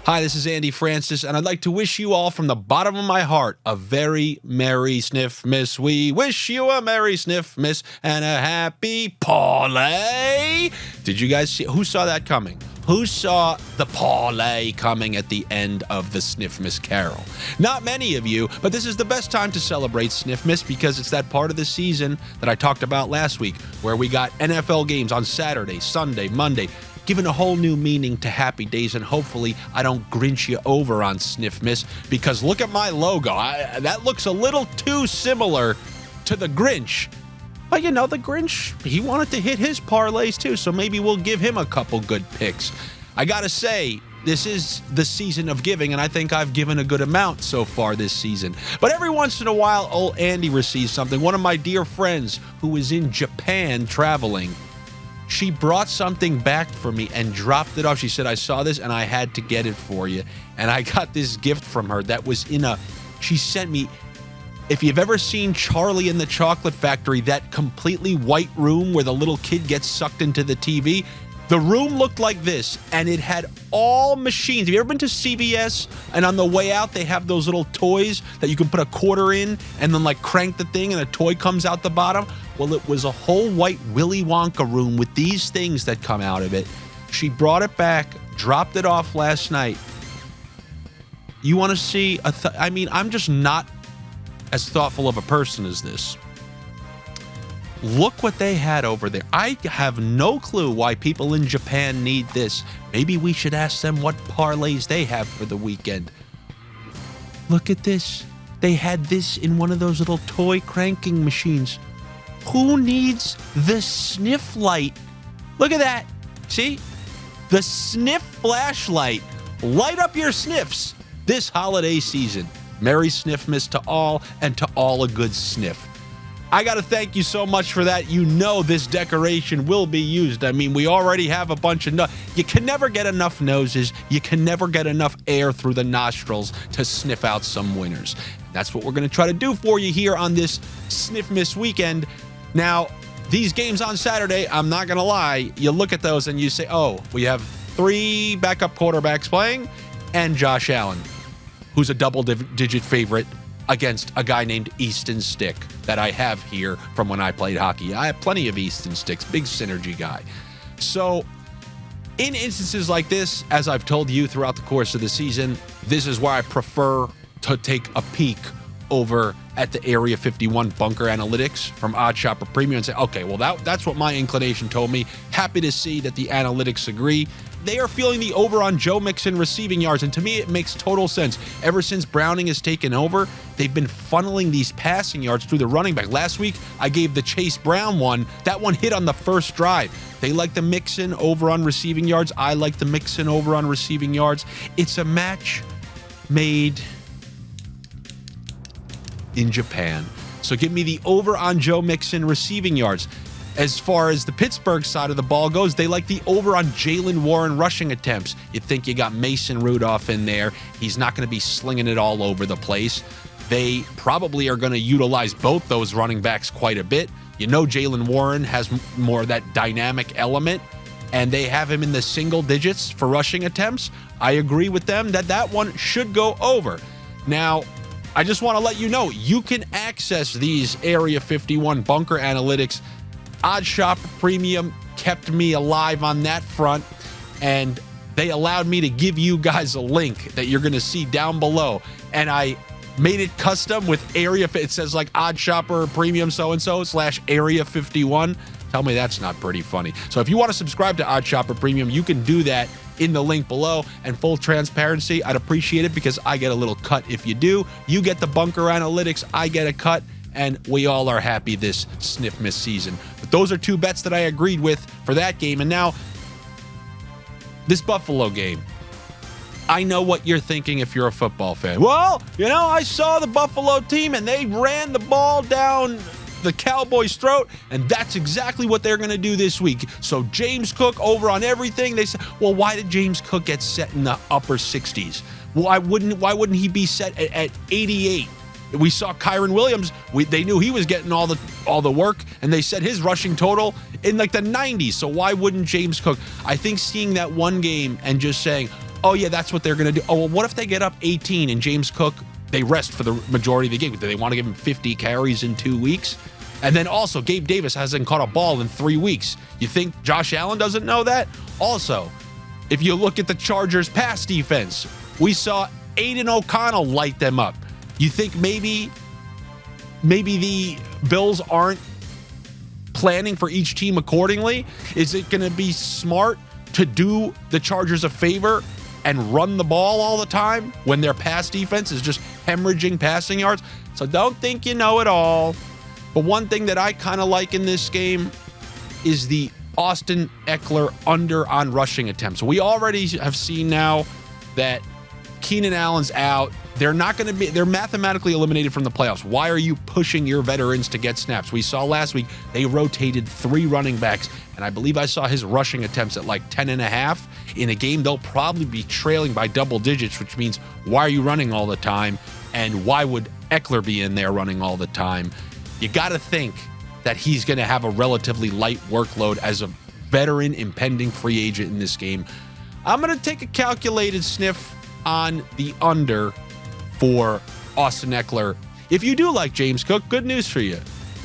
Hi, this is Andy Francess, and I'd like to wish you all from the bottom of my heart a very Merry Sniffmas. We wish you a Merry Sniffmas and a Happy Parlay. Did you guys see? Who saw that coming? Who saw the parlay coming at the end of the Sniffmas Carol? Not many of you, but this is the best time to celebrate Sniffmas because it's that part of the season that I talked about last week where we got NFL games on Saturday, Sunday, Monday, giving a whole new meaning to happy days, and hopefully I don't Grinch you over on Sniffmas because look at my logo. That looks a little too similar to the Grinch. But you know, the Grinch, he wanted to hit his parlays too, so maybe we'll give him a couple good picks. I gotta say, this is the season of giving, and I think I've given a good amount so far this season. But every once in a while, old Andy receives something. One of my dear friends who is in Japan traveling, she brought something back for me and dropped it off. She said, I saw this and I had to get it for you. And I got this gift from her that was she sent me, if you've ever seen Charlie and the Chocolate Factory, that completely white room where the little kid gets sucked into the TV, the room looked like this, and it had all machines. Have you ever been to CVS, and on the way out, they have those little toys that you can put a quarter in and then like crank the thing and a toy comes out the bottom? Well, it was a whole white Willy Wonka room with these things that come out of it. She brought it back, dropped it off last night. You want to see I'm just not as thoughtful of a person as this. Look what they had over there. I have no clue why people in Japan need this. Maybe we should ask them what parlays they have for the weekend. Look at this. They had this in one of those little toy cranking machines. Who needs the sniff light? Look at that. See? The sniff flashlight. Light up your sniffs this holiday season. Merry Sniffmas to all, and to all a good sniff. I got to thank you so much for that. You know this decoration will be used. I mean, we already have a bunch of you can never get enough noses. You can never get enough air through the nostrils to sniff out some winners. That's what we're going to try to do for you here on this Sniffmas weekend. Now, these games on Saturday, I'm not going to lie, you look at those and you say, oh, we have 3 backup quarterbacks playing and Josh Allen, who's a double-digit favorite against a guy named Easton Stick that I have here from when I played hockey. I have plenty of Easton Sticks, big synergy guy. So in instances like this, as I've told you throughout the course of the season, this is where I prefer to take a peek over at the Area 51 bunker analytics from Odd Shopper Premium and say, okay, well, that's what my inclination told me. Happy to see that the analytics agree. They are feeling the over on Joe Mixon receiving yards, and to me, it makes total sense. Ever since Browning has taken over, they've been funneling these passing yards through the running back. Last week, I gave the Chase Brown one. That one hit on the first drive. They like the Mixon over on receiving yards. I like the Mixon over on receiving yards. It's a match made in Japan. So give me the over on Joe Mixon receiving yards. As far as the Pittsburgh side of the ball goes, they like the over on Jaylen Warren rushing attempts. You think you got Mason Rudolph in there. He's not going to be slinging it all over the place. They probably are going to utilize both those running backs quite a bit. You know Jaylen Warren has more of that dynamic element, and they have him in the single digits for rushing attempts. I agree with them that one should go over. Now, I just want to let you know, you can access these Area 51 bunker analytics. Odd Shopper Premium kept me alive on that front, and they allowed me to give you guys a link that you're going to see down below. And I made it custom with Area. It says like Odd Shopper Premium so-and-so / Area 51. Tell me that's not pretty funny. So if you want to subscribe to Odd Shopper Premium, you can do that in the link below. And full transparency, I'd appreciate it because I get a little cut if you do. You get the bunker analytics, I get a cut, and we all are happy this Sniffmas season. But those are 2 bets that I agreed with for that game. And now, this Buffalo game. I know what you're thinking if you're a football fan. Well, I saw the Buffalo team and they ran the ball down the Cowboys' throat, and that's exactly what they're going to do this week. So James Cook over on everything. They said, well, why did James Cook get set in the upper 60s? Why wouldn't he be set at 88? We saw Kyron Williams. They knew he was getting all the work, and they set his rushing total in like the 90s. So why wouldn't James Cook? I think seeing that one game and just saying, oh yeah, that's what they're going to do. Oh, well, what if they get up 18 and James Cook, they rest for the majority of the game? Do they want to give him 50 carries in 2 weeks? And then also, Gabe Davis hasn't caught a ball in 3 weeks. You think Josh Allen doesn't know that? Also, if you look at the Chargers' pass defense, we saw Aiden O'Connell light them up. You think maybe the Bills aren't planning for each team accordingly? Is it going to be smart to do the Chargers a favor and run the ball all the time when their pass defense is just hemorrhaging passing yards? So don't think you know it all. But one thing that I kind of like in this game is the Austin Eckler under on rushing attempts. We already have seen now that Keenan Allen's out. They're mathematically eliminated from the playoffs. Why are you pushing your veterans to get snaps? We saw last week they rotated 3 running backs, and I believe I saw his rushing attempts at like 10.5. In a game they'll probably be trailing by double digits, which means why are you running all the time? And why would Eckler be in there running all the time? You got to think that he's going to have a relatively light workload as a veteran impending free agent in this game. I'm going to take a calculated sniff on the under for Austin Eckler. If you do like James Cook, good news for you.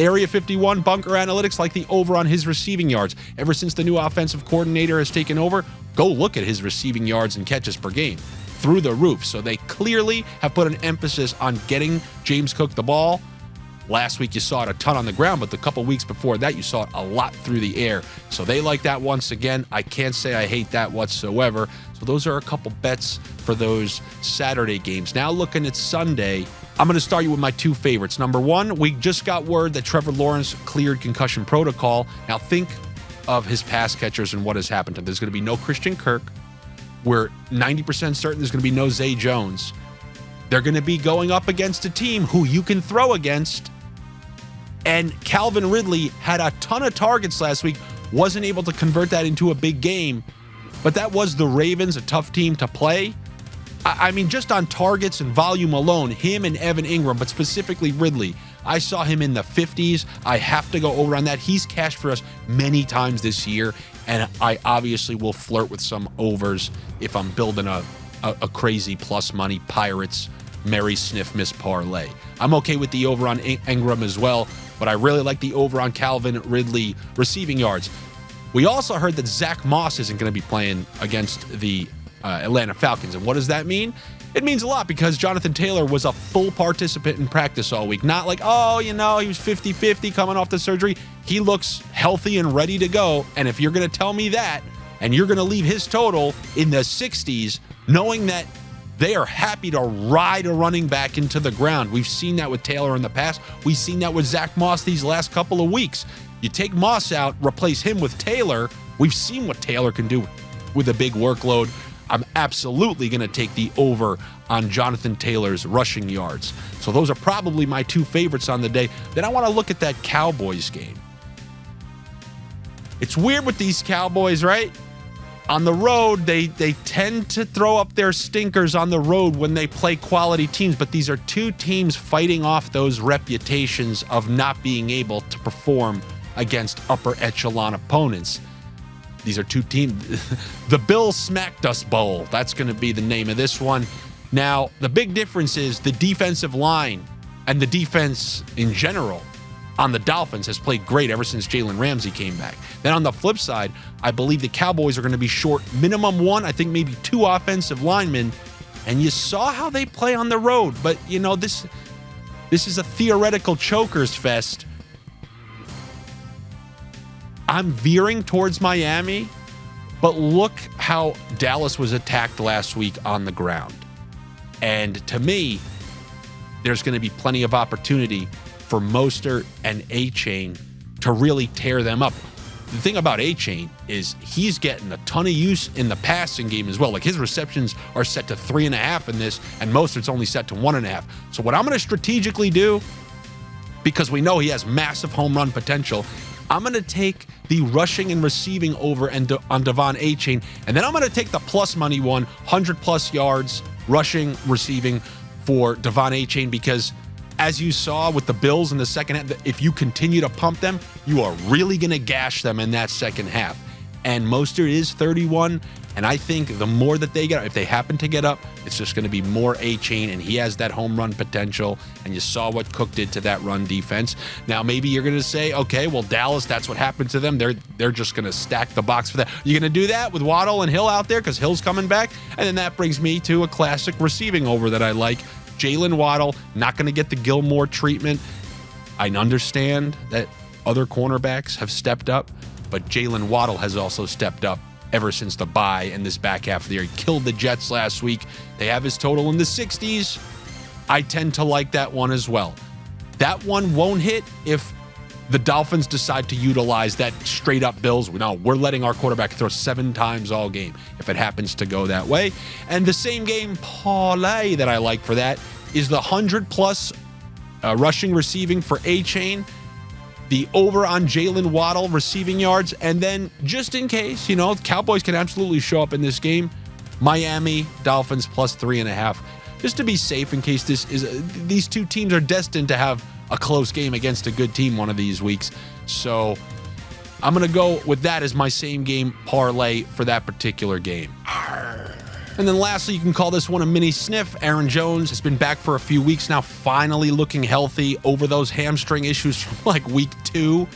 Area 51 Bunker Analytics like the over on his receiving yards. Ever since the new offensive coordinator has taken over, go look at his receiving yards and catches per game. Through the roof. So they clearly have put an emphasis on getting James Cook the ball. Last week you saw it a ton on the ground, but the couple weeks before that you saw it a lot through the air. So they like that once again. I can't say I hate that whatsoever. So those are a couple bets for those Saturday games. Now looking at Sunday, I'm going to start you with my 2 favorites. Number 1, we just got word that Trevor Lawrence cleared concussion protocol. Now think of his pass catchers and what has happened to him. There's going to be no Christian Kirk. We're 90% certain there's going to be no Zay Jones. They're going to be going up against a team who you can throw against. And Calvin Ridley had a ton of targets last week, wasn't able to convert that into a big game. But that was the Ravens, a tough team to play. I mean, just on targets and volume alone, him and Evan Ingram, but specifically Ridley, I saw him in the 50s. I have to go over on that. He's cashed for us many times this year, and I obviously will flirt with some overs if I'm building a crazy plus money Pirates Merry Sniffmas parlay. I'm okay with the over on Ingram as well, but I really like the over on Calvin Ridley receiving yards. We also heard that Zach Moss isn't going to be playing against the Atlanta Falcons. And what does that mean? It means a lot because Jonathan Taylor was a full participant in practice all week. Not like, oh, he was 50-50 coming off the surgery. He looks healthy and ready to go. And if you're going to tell me that, and you're going to leave his total in the 60s, knowing that they are happy to ride a running back into the ground. We've seen that with Taylor in the past. We've seen that with Zach Moss these last couple of weeks. You take Moss out, replace him with Taylor. We've seen what Taylor can do with a big workload. I'm absolutely going to take the over on Jonathan Taylor's rushing yards. So those are probably my 2 favorites on the day. Then I want to look at that Cowboys game. It's weird with these Cowboys, right? On the road, they tend to throw up their stinkers on the road when they play quality teams, but these are 2 teams fighting off those reputations of not being able to perform against upper echelon opponents. These are 2 teams. The Bills Smacked Us Bowl. That's going to be the name of this one. Now, the big difference is the defensive line and the defense in general on the Dolphins has played great ever since Jalen Ramsey came back. Then on the flip side, I believe the Cowboys are going to be short minimum 1, I think maybe 2 offensive linemen. And you saw how they play on the road. But, this is a theoretical chokers fest. I'm veering towards Miami, but look how Dallas was attacked last week on the ground. And to me, there's going to be plenty of opportunity for Mostert and A-Chain to really tear them up. The thing about A-Chain is he's getting a ton of use in the passing game as well. Like his receptions are set to 3.5 in this, and Mostert's only set to 1.5. So what I'm going to strategically do, because we know he has massive home run potential, I'm going to take the rushing and receiving over on Devon A-Chain, and then I'm going to take the plus money one, 100+ yards, rushing, receiving for Devon A-Chain, because as you saw with the Bills in the second half, if you continue to pump them, you are really going to gash them in that second half. And Mostert is 31. And I think the more that they get, if they happen to get up, it's just going to be more A-Chain, and he has that home run potential. And you saw what Cook did to that run defense. Now, maybe you're going to say, okay, well, Dallas, that's what happened to them. They're just going to stack the box for that. You're going to do that with Waddle and Hill out there because Hill's coming back? And then that brings me to a classic receiving over that I like. Jalen Waddle, not going to get the Gilmore treatment. I understand that other cornerbacks have stepped up, but Jalen Waddle has also stepped up ever since the bye in this back half of the year. He killed the Jets last week. They have his total in the 60s. I tend to like that one as well. That one won't hit if the Dolphins decide to utilize that straight up Bills. No, we're letting our quarterback throw 7 times all game if it happens to go that way. And the same game parlay that I like for that is the 100+ rushing receiving for A-Chain. The over on Jalen Waddle receiving yards, and then just in case, Cowboys can absolutely show up in this game, Miami Dolphins +3.5, just to be safe in case these two teams are destined to have a close game against a good team one of these weeks. So I'm going to go with that as my same game parlay for that particular game. And then lastly, you can call this one a mini sniff. Aaron Jones has been back for a few weeks now, finally looking healthy over those hamstring issues from like week 2.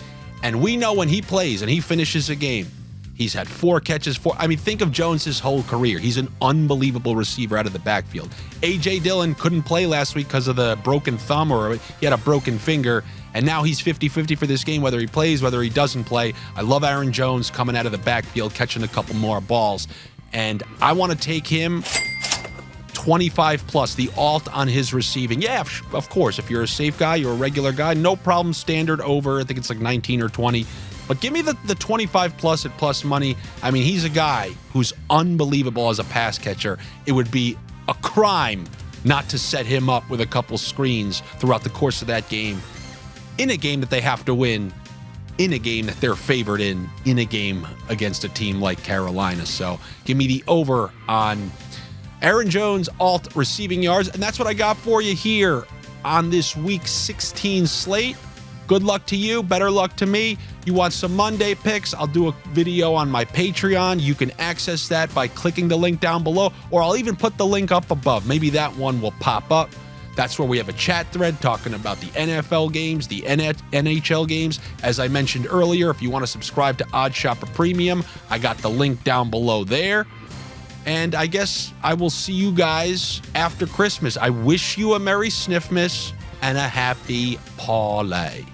And we know when he plays and he finishes a game, he's had 4 catches. Think of Jones his whole career. He's an unbelievable receiver out of the backfield. A.J. Dillon couldn't play last week because of the broken thumb, or he had a broken finger. And now he's 50-50 for this game, whether he plays, whether he doesn't play. I love Aaron Jones coming out of the backfield, catching a couple more balls. And I want to take him 25+, the alt on his receiving. Yeah, of course, if you're a safe guy, you're a regular guy, no problem, standard over. I think it's like 19 or 20. But give me the 25+ at plus money. He's a guy who's unbelievable as a pass catcher. It would be a crime not to set him up with a couple screens throughout the course of that game, in a game that they have to win, in a game that they're favored in a game against a team like Carolina. So give me the over on Aaron Jones alt receiving yards. And that's what I got for you here on this week 16 slate. Good luck to you. Better luck to me. You want some Monday picks? I'll do a video on my Patreon. You can access that by clicking the link down below, or I'll even put the link up above. Maybe that one will pop up. That's where we have a chat thread talking about the NFL games, the NHL games. As I mentioned earlier, if you want to subscribe to Odd Shopper Premium, I got the link down below there. And I guess I will see you guys after Christmas. I wish you a Merry Sniffmas and a Happy Parlay.